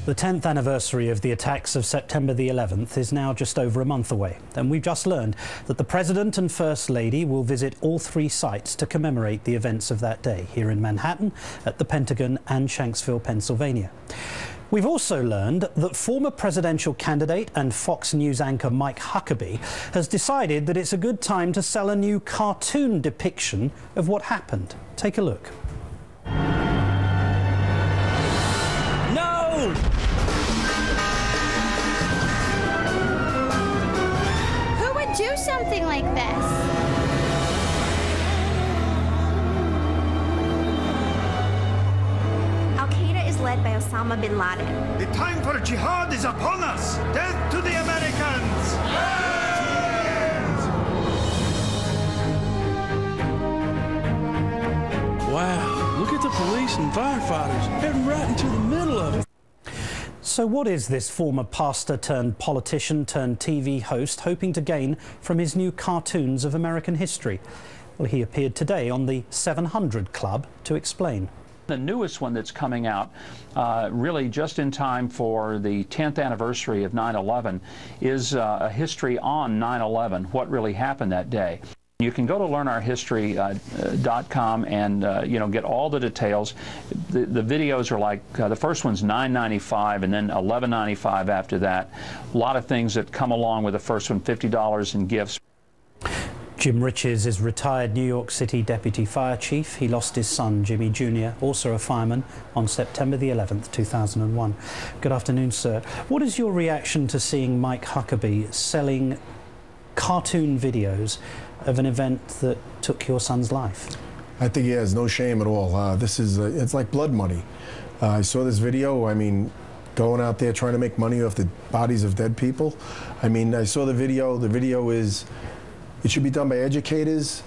The 10th anniversary of the attacks of September the 11th is now just over a month away, and we've just learned that the President and First Lady will visit all three sites to commemorate the events of that day, here in Manhattan, at the Pentagon and Shanksville, Pennsylvania. We've also learned that former presidential candidate and Fox News anchor Mike Huckabee has decided that it's a good time to sell a new cartoon depiction of what happened. Take a look. No! Who would do something like this? Led by Osama bin Laden. The time for jihad is upon us! Death to the Americans! Wow, look at the police and firefighters heading right into the middle of it. So what is this former pastor turned politician turned TV host hoping to gain from his new cartoons of American history? Well, he appeared today on the 700 Club to explain. The newest one that's coming out, really just in time for the 10th anniversary of 9/11, is a history on 9/11, what really happened that day. You can go to learnourhistory.com and get all the details. The videos are like the first one's $9.95 and then $11.95 after that. A lot of things that come along with the first one, $50 in gifts. Jim Riches is retired New York City Deputy Fire Chief. He lost his son, Jimmy Jr., also a fireman, on September the 11th, 2001. Good afternoon, sir. What is your reaction to seeing Mike Huckabee selling cartoon videos of an event that took your son's life? I think he has no shame at all. It's like blood money. I saw this video, going out there trying to make money off the bodies of dead people. I saw the video. The video is, it should be done by educators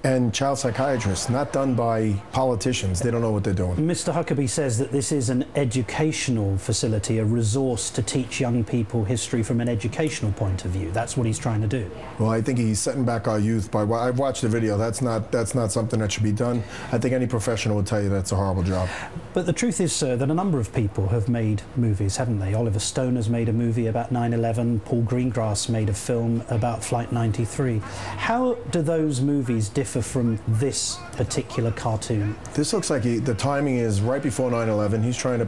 and child psychiatrists, not done by politicians. They don't know what they're doing. Mr. Huckabee says that this is an educational facility, a resource to teach young people history from an educational point of view. That's what he's trying to do. Well, I think he's setting back our youth by, I've watched the video. That's not something that should be done. I think any professional would tell you that's a horrible job. But the truth is, sir, that a number of people have made movies, haven't they? Oliver Stone has made a movie about 9/11. Paul Greengrass made a film about Flight 93. How do those movies differ from this particular cartoon? This looks like the timing is right before 9/11. He's trying to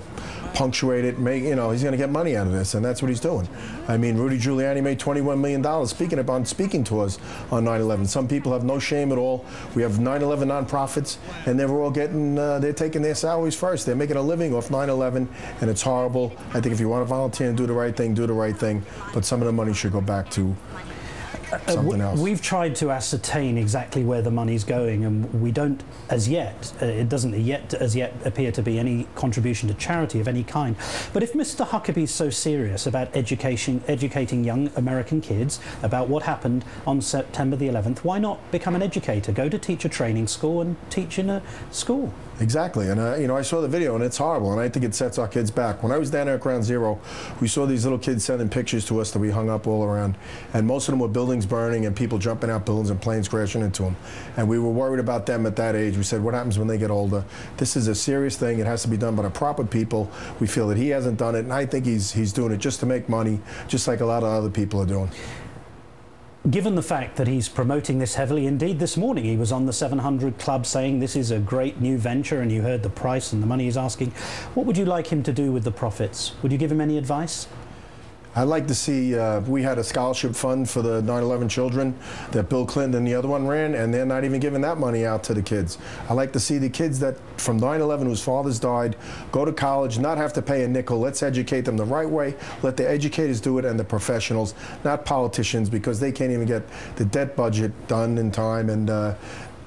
punctuate it, he's going to get money out of this, and that's what he's doing. Rudy Giuliani made $21 million speaking to us on 9/11. Some people have no shame at all. We have 9/11 nonprofits, and they're all getting, they're taking their salaries first. They're making a living off 9/11, and it's horrible. I think if you want to volunteer and do the right thing, do the right thing, but some of the money should go back to something else. We've tried to ascertain exactly where the money's going, and we don't as yet, it doesn't yet appear to be any contribution to charity of any kind. But if Mr. Huckabee is so serious about educating young American kids about what happened on September the 11th, why not become an educator? Go to teacher training school and teach in a school. Exactly, and I saw the video, and it's horrible, and I think it sets our kids back. When I was down there at Ground Zero, we saw these little kids sending pictures to us that we hung up all around, and most of them were buildings burning and people jumping out buildings and planes crashing into them. And we were worried about them at that age. We said, what happens when they get older? This is a serious thing. It has to be done by the proper people. We feel that he hasn't done it, and I think he's doing it just to make money, just like a lot of other people are doing. Given the fact that he's promoting this heavily, indeed this morning he was on the 700 Club saying this is a great new venture, and you heard the price and the money he's asking, what would you like him to do with the profits? Would you give him any advice? I'd like to see, we had a scholarship fund for the 9/11 children that Bill Clinton and the other one ran, and they're not even giving that money out to the kids. I'd like to see the kids that from 9/11 whose fathers died go to college, not have to pay a nickel. Let's educate them the right way. Let the educators do it and the professionals, not politicians, because they can't even get the debt budget done in time, and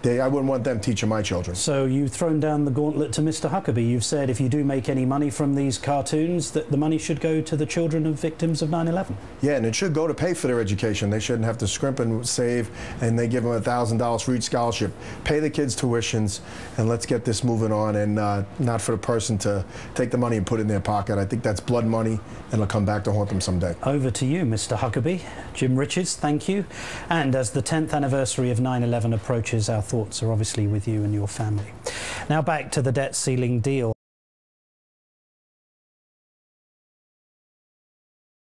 I wouldn't want them teaching my children. So you've thrown down the gauntlet to Mr. Huckabee. You've said if you do make any money from these cartoons, that the money should go to the children of victims of 9/11. Yeah, and it should go to pay for their education. They shouldn't have to scrimp and save, and they give them $1,000 for each scholarship. Pay the kids' tuitions, and let's get this moving on, and not for the person to take the money and put it in their pocket. I think that's blood money, and it'll come back to haunt them someday. Over to you, Mr. Huckabee. Jim Riches, thank you. And as the 10th anniversary of 9/11 approaches, our thoughts are obviously with you and your family. Now back to the debt ceiling deal.